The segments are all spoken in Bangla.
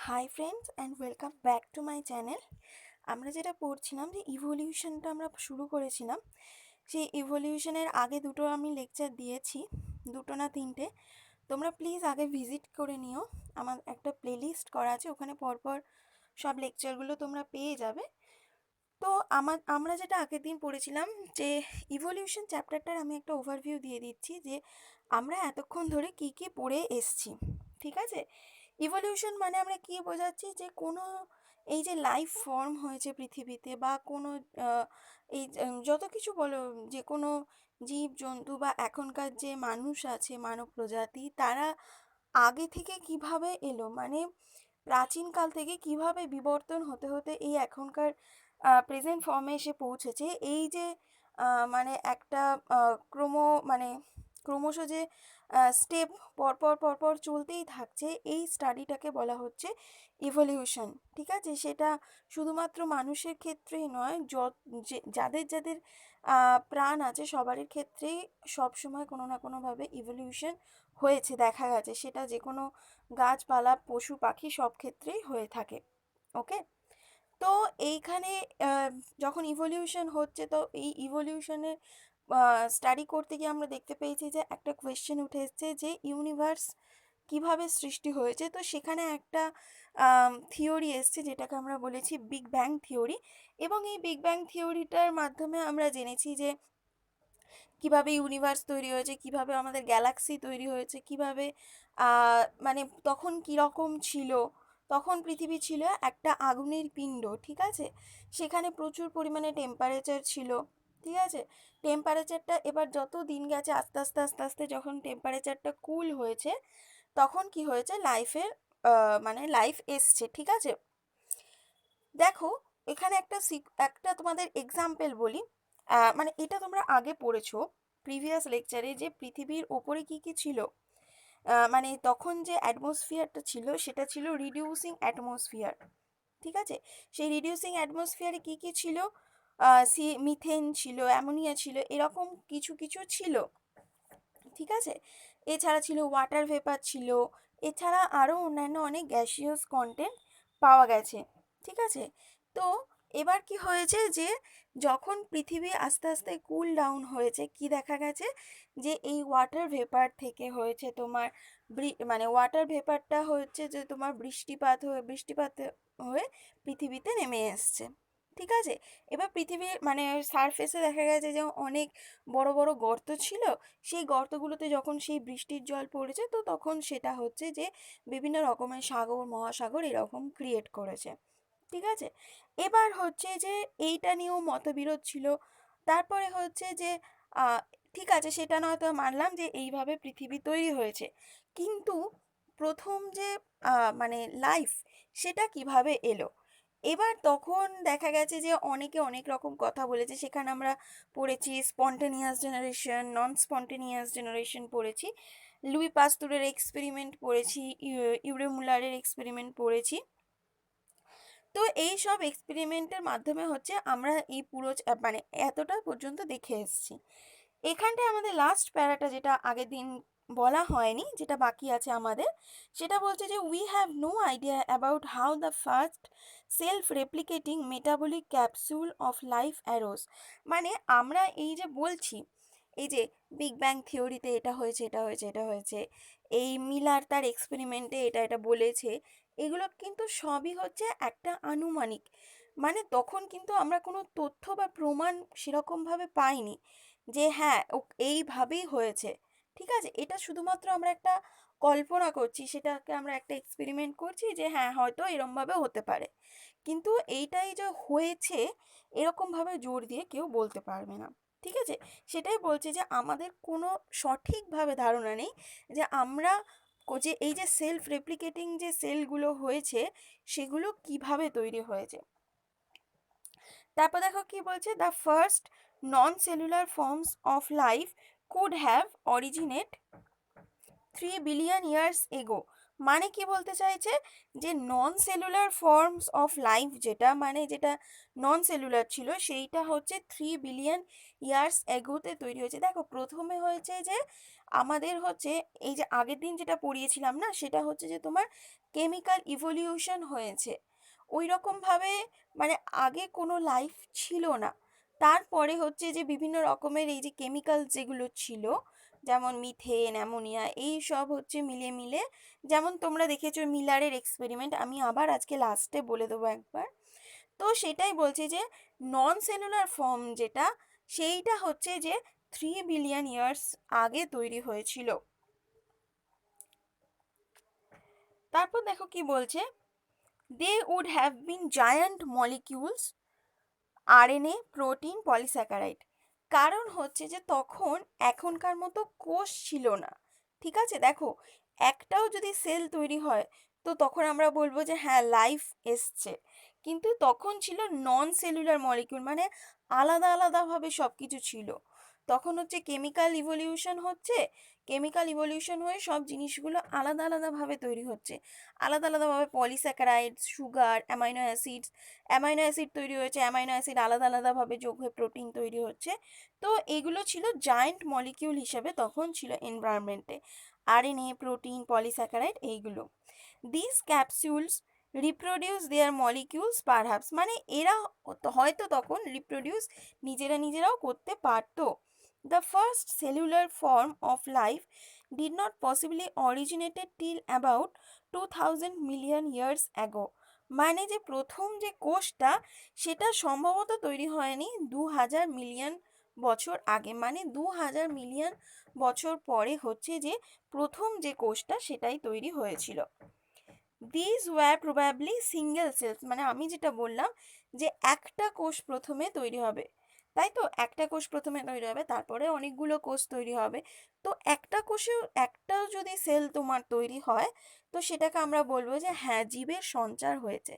Hi friends and welcome back to my channel. আমরা যেটা পড়ছিলাম যে ইভলিউশনটা আমরা শুরু করেছিলাম, সেই ইভলিউশনের আগে দুটো আমি লেকচার দিয়েছি, দুটো না তিনটে। তোমরা প্লিজ আগে ভিজিট করে নিও, আমার একটা প্লেলিস্ট করা আছে, ওখানে পরপর সব লেকচারগুলো তোমরা পেয়ে যাবে। তো আমরা যেটা আগের দিন পড়েছিলাম যে ইভলিউশন চ্যাপ্টারটার আমি একটা ওভারভিউ দিয়ে দিচ্ছি যে আমরা এতক্ষণ ধরে কি কি পড়ে এসছি। ঠিক আছে, ইভলিউশন মানে আমরা কি বোঝাচ্ছি যে কোনো এই যে লাইফ ফর্ম হয়েছে পৃথিবীতে বা কোনো যত কিছু বলো, যে কোনো জীব জন্তু বা এখনকার যে মানুষ আছে মানব প্রজাতি, তারা আগে থেকে কিভাবে এলো, মানে প্রাচীনকাল থেকে কিভাবে বিবর্তন হতে হতে এই এখনকার প্রেজেন্ট ফর্মে এসে পৌঁছেছে। এই যে মানে একটা ক্রম মানে ক্রমশ যে স্টেপ পরপর পরপর চলতেই থাকছে, এই স্টাডিটাকে বলা হচ্ছে ইভলিউশন। ঠিক আছে, সেটা শুধুমাত্র মানুষের ক্ষেত্রেই নয়, যাদের যাদের প্রাণ আছে সবারই ক্ষেত্রেই সবসময় কোনো না কোনোভাবে ইভলিউশন হয়েছে, দেখা গেছে, সেটা যে কোনো গাছপালা পশু পাখি সব ক্ষেত্রেই হয়ে থাকে। ওকে, তো এইখানে আহ, যখন ইভলিউশন হচ্ছে, তো এই ইভলিউশনের স্টাডি করতে গিয়ে আমরা দেখতে পেয়েছি যে একটা কোয়েশ্চেন উঠে এসছে যে ইউনিভার্স কিভাবে সৃষ্টি হয়েছে। তো সেখানে একটা থিওরি এসছে যেটাকে আমরা বলেছি বিগ ব্যাং থিওরি, এবং এই বিগ ব্যাং থিওরিটার মাধ্যমে আমরা জেনেছি যে কিভাবে ইউনিভার্স তৈরি হয়েছে, কিভাবে আমাদের গ্যালাক্সি তৈরি হয়েছে, কিভাবে মানে তখন কীরকম ছিল। তখন পৃথিবী ছিল একটা আগুনের পিণ্ড, ঠিক আছে, সেখানে প্রচুর পরিমাণে টেম্পারেচার ছিল। ঠিক আছে, টেম্পারেচারটা এবার যত দিন গেছে আস্তে আস্তে আস্তে আস্তে যখন টেম্পারেচারটা কুল হয়েছে, তখন কি হয়েছে, লাইফের মানে লাইফ এসছে। ঠিক আছে, দেখো এখানে একটা তোমাদের এক্সাম্পল বলি। মানে এটা তোমরা আগে পড়েছো প্রিভিয়াস লেকচারে, যে পৃথিবীর ওপরে কি কি ছিল। মানে তখন যে অ্যাটমসফিয়ারটা ছিল সেটা ছিল রিডিউসিং অ্যাটমসফিয়ার। ঠিক আছে, সেই রিডিউসিং অ্যাটমসফিয়ারে কি কি ছিল, মিথেন ছিল, অ্যামোনিয়া ছিল, এরকম কিছু কিছু ছিল। ঠিক আছে, এছাড়া ছিল ওয়াটার ভেপার ছিল, এছাড়া আরও অন্যান্য অনেক গ্যাসিয়াস কন্টেন্ট পাওয়া গেছে। ঠিক আছে, তো এবার কি হয়েছে যে যখন পৃথিবী আস্তে আস্তে কুল ডাউন হয়েছে, কি দেখা গেছে যে এই ওয়াটার ভেপার থেকে হয়েছে তোমার মানে ওয়াটার ভেপারটা হচ্ছে যে তোমার বৃষ্টিপাত হয়ে পৃথিবীতে নেমে এসছে। ঠিক আছে, এবার পৃথিবীর মানে সারফেসে দেখা গেছে যে অনেক বড় বড় গর্ত ছিল। সেই গর্তগুলোতে যখন সেই বৃষ্টির জল পড়েছে, তো তখন সেটা হচ্ছে যে বিভিন্ন রকমের সাগর মহাসাগর এরকম ক্রিয়েট করেছে। ঠিক আছে, এবার হচ্ছে যে এইটা নিয়েও মতবিরোধ ছিল। তারপরে হচ্ছে যে আহ, ঠিক আছে, সেটা নয়তো মানলাম যে এইভাবে পৃথিবী তৈরি হয়েছে, কিন্তু প্রথম যে মানে লাইফ, সেটা কিভাবে এলো। এবার তখন দেখা গেছে যে অনেকে অনেক রকম কথা বলেছে, সেখানে আমরা পড়েছি স্পন্টেনিয়াস জেনারেশন, নন স্পন্টেনিয়াস জেনারেশন পড়েছি, লুই পাস্তুরের এক্সপেরিমেন্ট পড়েছি, ইউরে মুলারের এক্সপেরিমেন্ট পড়েছি। তো এই সব এক্সপেরিমেন্টের মাধ্যমে হচ্ছে আমরা এই পুরো মানে এতটা পর্যন্ত দেখে এসেছি। এখানটায় আমাদের লাস্ট প্যারাটা যেটা আগের দিন বলা হয়নি, যেটা বাকি আছে আমাদের, সেটা বলছে যে we have no idea about how the first self replicating metabolic capsule of life arose. মানে আমরা এই যে বলছি, এই যে বিগ ব্যাং থিওরিতে এটা হয়েছে, এটা হয়েছে, এটা হয়েছে, এই মিলার তার এক্সপেরিমেন্টে এটা এটা বলেছে, এগুলো কিন্তু সবই হচ্ছে একটা আনুমানিক। মানে তখন কিন্তু আমরা কোনো তথ্য বা প্রমাণ সেরকমভাবে পাইনি যে হ্যাঁ এইভাবেই হয়েছে। ঠিক আছে, এটা শুধুমাত্র আমরা একটা কল্পনা করছি, সেটাকে আমরা একটা এক্সপেরিমেন্ট করছি যে হ্যাঁ হয়তো এরমভাবে হতে পারে, কিন্তু এইটাই যে হয়েছে এরকমভাবে জোর দিয়ে কেউ বলতে পারবে না। ঠিক আছে, সেটাই বলছে যে আমাদের কোনো সঠিকভাবে ধারণা নেই যে আমরা যে এই যে সেলফ রেপ্লিকেটিং যে সেলগুলো হয়েছে সেগুলো কিভাবে তৈরি হয়েছে। তারপর দেখো কি বলছে, the first non cellular forms of life could have originate 3 billion years ago. মানে কি বলতে চাইছে যে নন সেলুলার ফর্মস অফ লাইফ যেটা মানে যেটা নন সেলুলার ছিল সেইটা হচ্ছে 3 বিলিয়ন ইয়ার্স এগোতে তৈরি হয়েছে। দেখো প্রথমে হয়েছে যে আমাদের হচ্ছে এই যে আগের দিন যেটা পড়িয়েছিলাম না সেটা হচ্ছে যে তোমার কেমিক্যাল ইভলিউশন হয়েছে ওই রকমভাবে, মানে আগে কোনো লাইফ ছিল না। তারপরে হচ্ছে যে বিভিন্ন রকমের এই যে কেমিক্যাল যেগুলো ছিল যেমন মিথেন অ্যামোনিয়া এই সব হচ্ছে মিলিয়ে মিলে, যেমন তোমরা দেখেছো মিলারের এক্সপেরিমেন্ট, আমি আবার আজকে লাস্টে বলে দেবো একবার। তো সেটাই বলছে যে নন সেলুলার ফর্ম যেটা সেইটা হচ্ছে যে 3 বিলিয়ন ইয়ার্স আগে তৈরি হয়েছিল। তারপর দেখো কি বলছে, they would have been giant molecules RNA protein polysaccharide. কারণ হচ্ছে যে তখন এখনকার মতো কোষ ছিল না, ঠিক আছে? দেখো একটাও যদি সেল তৈরি হয় তো তখন আমরা বলবো যে হ্যাঁ লাইফ এসছে, কিন্তু তখন ছিল নন সেলুলার মলিকিউল, মানে আলাদা আলাদাভাবে সব কিছু ছিল। তখন হচ্ছে কেমিক্যাল ইভলিউশন হচ্ছে, কেমিক্যাল ইভলিউশন হয়ে সব জিনিসগুলো আলাদা আলাদাভাবে তৈরি হচ্ছে, আলাদা আলাদাভাবে polysaccharide sugar amino acids, amino acid তৈরি হয়েছে, অ্যামাইনো অ্যাসিড আলাদা আলাদাভাবে যোগ হয়ে প্রোটিন তৈরি হচ্ছে। তো এগুলো ছিল জায়ান্ট মলিকিউল হিসেবে তখন ছিল এনভায়রনমেন্টে, আরএনএ প্রোটিন পলিস্যাকারাইড এইগুলো। This capsules reproduce their molecules perhaps, মানে এরা হয়তো তখন রিপ্রোডিউস নিজেরাও করতে পারতো। The first cellular form of life did not possibly originated till about 2000 million years ago. মানে যে প্রথম যে কোষটা সেটা সম্ভবত তৈরি হয়নি 2000 মিলিয়ন বছর আগে, মানে 2000 মিলিয়ন বছর পরে হচ্ছে যে প্রথম যে কোষটা সেটাই তৈরি হয়েছিল। This were probably single cells, মানে আমি যেটা বললাম যে একটা কোষ প্রথমে তৈরি হবে, তাই তো একটা কোষ প্রথমে তৈরি হবে তারপরে অনেকগুলো কোষ তৈরি হবে। তো একটা কোষেও একটাও যদি সেল তোমার তৈরি হয় তো সেটাকে আমরা বলবো যে হ্যাঁ জীবের সঞ্চার হয়েছে।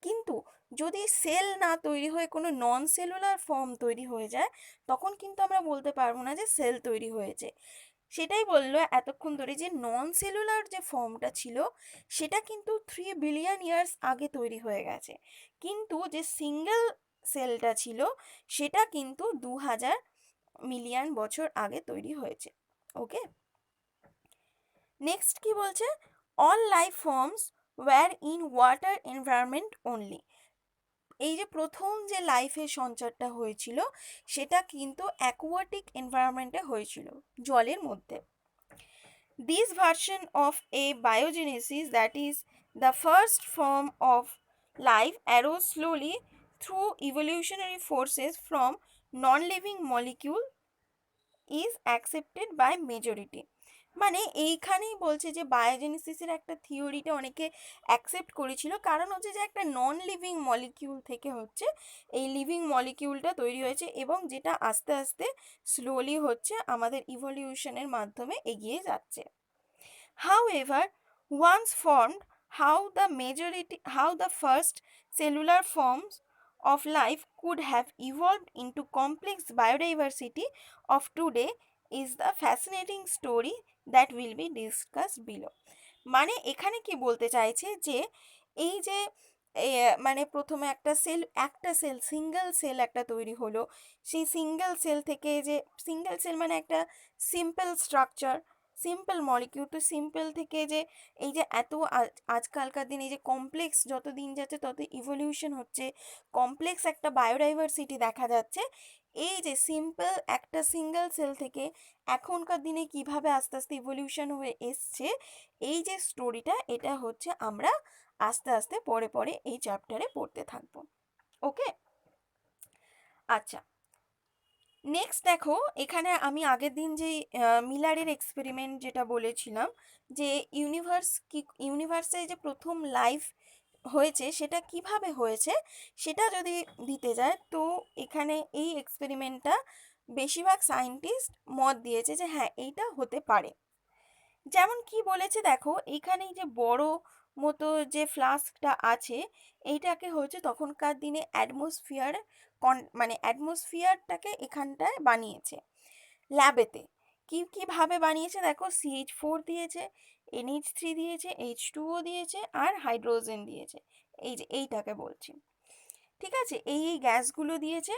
কিন্তু যদি সেল না তৈরি হয়ে কোনো নন সেলুলার ফর্ম তৈরি হয়ে যায় তখন কিন্তু আমরা বলতে পারবো না যে সেল তৈরি হয়েছে। সেটাই বললো এতক্ষণ ধরে যে নন সেলুলার যে ফর্মটা ছিল সেটা কিন্তু 3 বিলিয়ন ইয়ার্স আগে তৈরি হয়ে গেছে, কিন্তু যে সিঙ্গেল সেলটা ছিল সেটা কিন্তু 2000 মিলিয়ন বছর আগে তৈরি হয়েছে। ওকে, নেক্সট কি বলছে, all life forms were in water environment only. এই যে প্রথম যে লাইফের সঞ্চারটা হয়েছিল সেটা কিন্তু অ্যাকোয়াটিক এনভায়রনমেন্টে হয়েছিল, জলের মধ্যে। This version of a biogenesis, that is the first form of life, arose slowly through evolutionary forces from non-living molecule is accepted by majority। মানে এইখানেই বলছে যে বায়োজেনেসিসের একটা থিওরিটা অনেকে অ্যাকসেপ্ট করেছিল, কারণ হচ্ছে যে একটা নন লিভিং মলিকিউল থেকে হচ্ছে এই লিভিং মলিকিউলটা তৈরি হয়েছে এবং যেটা আস্তে আস্তে স্লোলি হচ্ছে আমাদের ইভলিউশনের মাধ্যমে এগিয়ে যাচ্ছে। However, once formed, how the first cellular forms of life could have evolved into complex biodiversity of today is the fascinating story that will be discussed below। মানে এখানে কি বলতে চাইছে যে এই যে এ, মানে প্রথমে একটা সেল সিঙ্গেল সেল একটা তৈরি হলো, সেই সিঙ্গেল সেল থেকে যে সিঙ্গেল সেল মানে একটা সিম্পল স্ট্রাকচার, সিম্পল মলিকিউল, তো সিম্পল থেকে যে এই যে এত আজকালকার দিনে এই যে কমপ্লেক্স যত দিন যাচ্ছে তত ইভলিউশন হচ্ছে, কমপ্লেক্স একটা বায়োডাইভার্সিটি দেখা যাচ্ছে। এই যে সিম্পল একটা সিঙ্গেল সেল থেকে এখনকার দিনে কিভাবে আস্তে আস্তে ইভলিউশন হয়ে এসছে, এই যে স্টোরিটা এটা হচ্ছে আমরা আস্তে আস্তে পরে পরে এই চ্যাপ্টারে পড়তে থাকবো। ওকে, আচ্ছা, নেক্সট দেখো এখানে আমি আগের দিন যে মিলারের এক্সপেরিমেন্ট যেটা বলেছিলাম যে ইউনিভার্সে যে প্রথম লাইফ হয়েছে সেটা কিভাবে হয়েছে সেটা যদি দিতে যায় তো এখানে এই এক্সপেরিমেন্টটা বেশিরভাগ সায়েন্টিস্ট মত দিয়েছে যে হ্যাঁ এইটা হতে পারে। যেমন কি বলেছে দেখো এইখানে যে বড় মতো যে ফ্লাস্কটা আছে এইটাকে হচ্ছে তখনকার দিনে অ্যাটমসফিয়ার মানে অ্যাটমসফিয়ারটাকে এখানটায় বানিয়েছে ল্যাবেতে। কিভাবে বানিয়েছে দেখো, CH4 দিয়েছে, NH3 দিয়েছে, H2O দিয়েছে, আর হাইড্রোজেন দিয়েছে। এই যে এইটাকে বলছি, ঠিক আছে, এই গ্যাসগুলো দিয়েছে।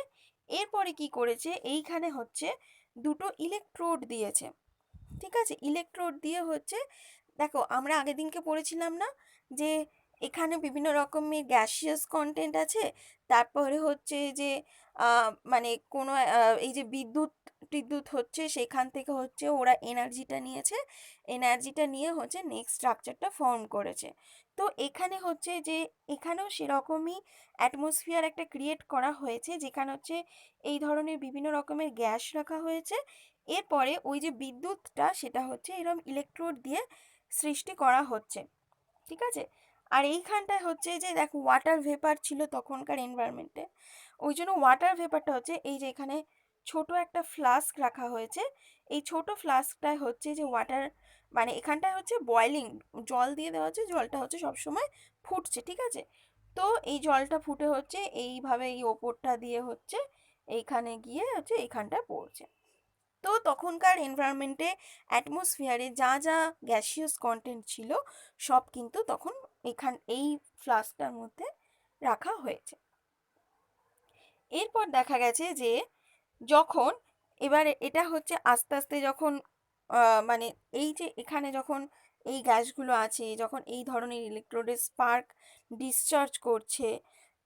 এরপরে কি করেছে, এইখানে হচ্ছে দুটো ইলেকট্রোড দিয়েছে, ঠিক আছে। ইলেকট্রোড দিয়ে হচ্ছে, দেখো আমরা আগের দিনকে পড়েছিলাম না যে এখানে বিভিন্ন রকমের গ্যাসিয়াস কন্টেন্ট আছে, তারপরে হচ্ছে যে মানে কোনো এই যে বিদ্যুৎ টিদ্যুৎ হচ্ছে, সেখান থেকে হচ্ছে ওরা এনার্জিটা নিয়েছে, এনার্জিটা নিয়ে হচ্ছে নেক্সট স্ট্রাকচারটা ফর্ম করেছে। তো এখানে হচ্ছে যে এখানেও সেরকমই অ্যাটমসফিয়ার একটা ক্রিয়েট করা হয়েছে, যেখানে হচ্ছে এই ধরনের বিভিন্ন রকমের গ্যাস রাখা হয়েছে। এরপরে ওই যে বিদ্যুৎটা সেটা হচ্ছে এরকম ইলেকট্রোড দিয়ে সৃষ্টি করা হচ্ছে, ঠিক আছে। আর এইখানটায় হচ্ছে যে দেখো ওয়াটার ভেপার ছিল তখনকার এনভায়রনমেন্টে, ওই জন্য ওয়াটার ভেপারটা হচ্ছে এই যে এখানে ছোট একটা ফ্লাস্ক রাখা হয়েছে। এই ছোট ফ্লাস্কটায় হচ্ছে যে ওয়াটার, মানে এখানটায় হচ্ছে বয়েলিং জল দিয়ে দেওয়া হচ্ছে, জলটা হচ্ছে সবসময় ফুটছে, ঠিক আছে। তো এই জলটা ফুটে হচ্ছে এইভাবে এই ওপরটা দিয়ে হচ্ছে এইখানে গিয়ে হচ্ছে এইখানটায় পড়ছে। তো তখনকার এনভায়রনমেন্টে অ্যাটমসফিয়ারে যা যা গ্যাসিয়াস কন্টেন্ট ছিল সব কিন্তু তখন এই ফ্লাস্কটার মধ্যে রাখা হয়েছে। এরপর দেখা গেছে যে যখন এবারে এটা হচ্ছে আস্তে আস্তে যখন মানে এই যে এখানে যখন এই গ্যাসগুলো আছে, যখন এই ধরনের ইলেকট্রোডের স্পার্ক ডিসচার্জ করছে,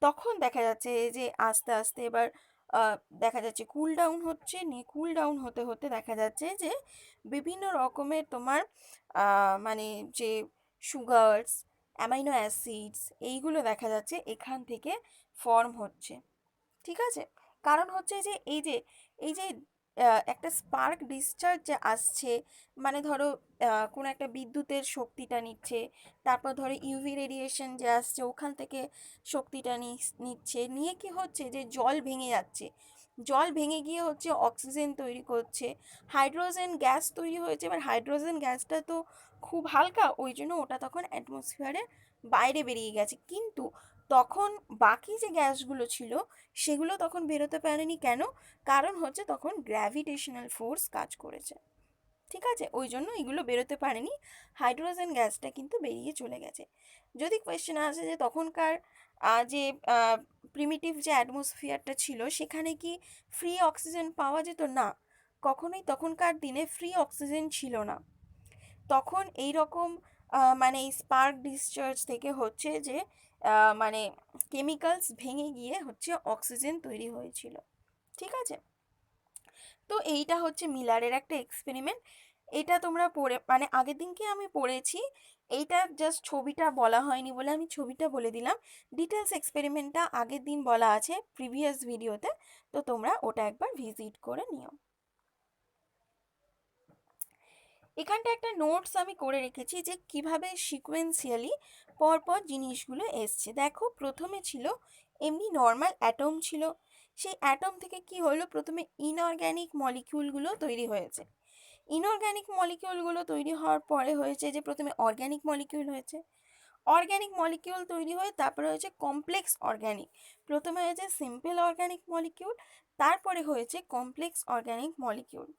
তখন দেখা যাচ্ছে যে আস্তে আস্তে এবার আহ, দেখা যাচ্ছে কুল ডাউন হচ্ছে, নিয়ে কুল ডাউন হতে হতে দেখা যাচ্ছে যে বিভিন্ন রকমের তোমার মানে যে সুগারস, অ্যামাইনো অ্যাসিডস, এইগুলো দেখা যাচ্ছে এখান থেকে ফর্ম হচ্ছে, ঠিক আছে। কারণ হচ্ছে যে এই যে একটা স্পার্ক ডিসচার্জ যে আসছে, মানে ধরো কোনো একটা বিদ্যুতের শক্তিটা নিচ্ছে, তারপর ধরো ইউভি রেডিয়েশন যে আসছে ওখান থেকে শক্তিটা নিচ্ছে, নিয়ে কি হচ্ছে যে জল ভেঙে যাচ্ছে, জল ভেঙে গিয়ে হচ্ছে অক্সিজেন তৈরি করছে, হাইড্রোজেন গ্যাস তৈরি হয়েছে। এবার হাইড্রোজেন গ্যাসটা তো খুব হালকা, ওই জন্য ওটা তখন অ্যাটমসফিয়ারের বাইরে বেরিয়ে গেছে, কিন্তু তখন বাকি যে গ্যাসগুলো ছিল সেগুলো তখন বেরোতে পারেনি, কেন? কারণ হচ্ছে তখন গ্র্যাভিটেশনাল ফোর্স কাজ করেছে, ঠিক আছে, ওই জন্য এগুলো বেরোতে পারেনি। হাইড্রোজেন গ্যাসটা কিন্তু বেরিয়ে চলে গেছে। যদি কোয়েশ্চেন আসে যে তখনকার যে প্রিমিটিভ যে অ্যাটমসফিয়ারটা ছিল সেখানে কি ফ্রি অক্সিজেন পাওয়া যেত? না, কখনোই তখনকার দিনে ফ্রি অক্সিজেন ছিল না। তখন এই রকম মানে এই স্পার্ক ডিসচার্জ থেকে হচ্ছে যে মানে কেমিক্যালস ভেঙে গিয়ে হচ্ছে অক্সিজেন তৈরি হয়েছিল, ঠিক আছে। তো এইটা হচ্ছে মিলারের একটা এক্সপেরিমেন্ট। এটা তোমরা পড়ে, মানে আগের দিনকে আমি পড়েছি, এইটা জাস্ট ছবিটা বলা হয়নি বলে আমি ছবিটা বলে দিলাম। ডিটেলস এক্সপেরিমেন্টটা আগের দিন বলা আছে প্রিভিয়াস ভিডিওতে, তো তোমরা ওটা একবার ভিজিট করে নিও। এখানটা একটা নোটস আমি করে রেখেছি যে কিভাবে সিকোয়েন্সিয়ালি পরপর জিনিসগুলো এসছে। দেখো প্রথমে ছিল এমনি নর্মাল অ্যাটম ছিল, সেই অ্যাটম থেকে কি হলো, প্রথমে ইনঅর্গ্যানিক মলিকিউলগুলো তৈরি হয়েছে। ইনঅর্গ্যানিক মলিকিউলগুলো তৈরি হওয়ার পরে হয়েছে যে প্রথমে অর্গ্যানিক মলিকিউল হয়েছে, অর্গ্যানিক মলিকিউল তৈরি হয়ে তারপরে হয়েছে কমপ্লেক্স অর্গ্যানিক। প্রথমে হয়েছে সিম্পল অর্গ্যানিক মলিকিউল, তারপরে হয়েছে কমপ্লেক্স অর্গ্যানিক মলিকিউল।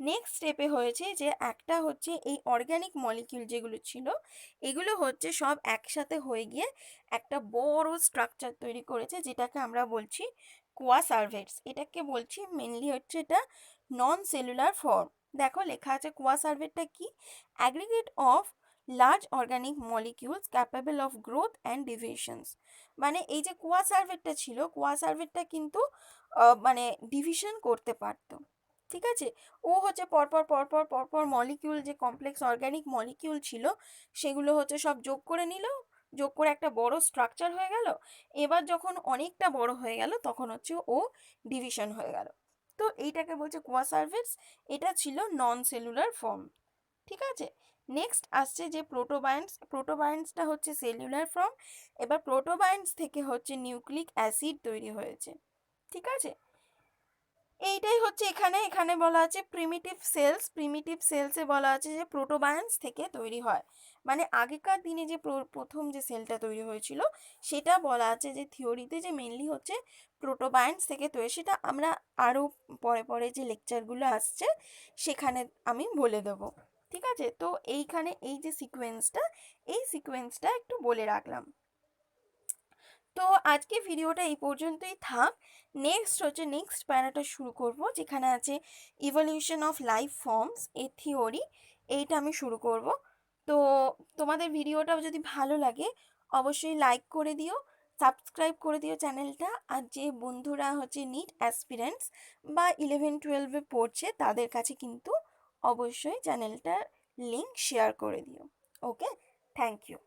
নেক্সট স্টেপে হয়েছে যে একটা হচ্ছে এই অর্গ্যানিক মলিকিউল যেগুলো ছিল এগুলো হচ্ছে সব একসাথে হয়ে গিয়ে একটা বড় স্ট্রাকচার তৈরি করেছে, যেটাকে আমরা বলছি কোয়াসার্ভেটস। এটাকে বলছি মেনলি হচ্ছে এটা নন সেলুলার ফর্ম। দেখো লেখা আছে কোয়াসার্ভেটটা কি, aggregate of large organic molecules capable of growth and divisions. মানে এই যে কোয়াসার্ভেটটা ছিল, কোয়াসার্ভেটটা কিন্তু মানে ডিভিশন করতে পারতো, ঠিক আছে। ও হচ্ছে পরপর পরপর পরপর মলিকিউল, যে কমপ্লেক্স অর্গানিক মলিকিউল ছিল সেগুলো হচ্ছে সব যোগ করে নিল, যোগ করে একটা বড় স্ট্রাকচার হয়ে গেল। এবার যখন অনেকটা বড় হয়ে গেল তখন হচ্ছে ও ডিভিশন হয়ে গেল। তো এইটাকে বলছে কোয়াসার্ভেটস, এটা ছিল নন সেলুলার ফর্ম, ঠিক আছে। নেক্সট আসছে যে প্রোটোবায়ন্টস। প্রোটোবায়ন্টসটা হচ্ছে সেলুলার ফর্ম। এবার প্রোটোবায়ন্টস থেকে হচ্ছে নিউক্লিক অ্যাসিড তৈরি হয়েছে, ঠিক আছে। এইটাই হচ্ছে এখানে এখানে বলা আছে প্রিমিটিভ সেলস। প্রিমিটিভ সেলসে বলা আছে যে প্রোটোবায়ান্স থেকে তৈরি হয়, মানে আগেকার দিনে যে প্রথম যে সেলটা তৈরি হয়েছিল সেটা বলা আছে যে থিওরিতে যে মেনলি হচ্ছে প্রোটোবায়ান্স থেকে তৈরি। সেটা আমরা আরও পরে পরে যে লেকচারগুলো আসছে সেখানে আমি বলে দেবো। ঠিক আছে? তো এইখানে এই যে সিকোয়েন্সটা, এই সিকোয়েন্সটা একটু বলে রাখলাম। তো আজকে ভিডিওটা এই পর্যন্তই থাক। নেক্সট প্যারাটা শুরু করব, যেখানে আছে evolution of life forms A theory. এইটা আমি শুরু করব। তো তোমাদের ভিডিওটাও যদি ভালো লাগে অবশ্যই লাইক করে দিও, সাবস্ক্রাইব করে দিও চ্যানেলটা। আর যে বন্ধুরা হচ্ছে নিট অ্যাসপিরেন্টস বা 11-12-এ পড়ছে তাদের কাছে কিন্তু অবশ্যই চ্যানেলটার লিংক শেয়ার করে দিও। ওকে, থ্যাংক ইউ।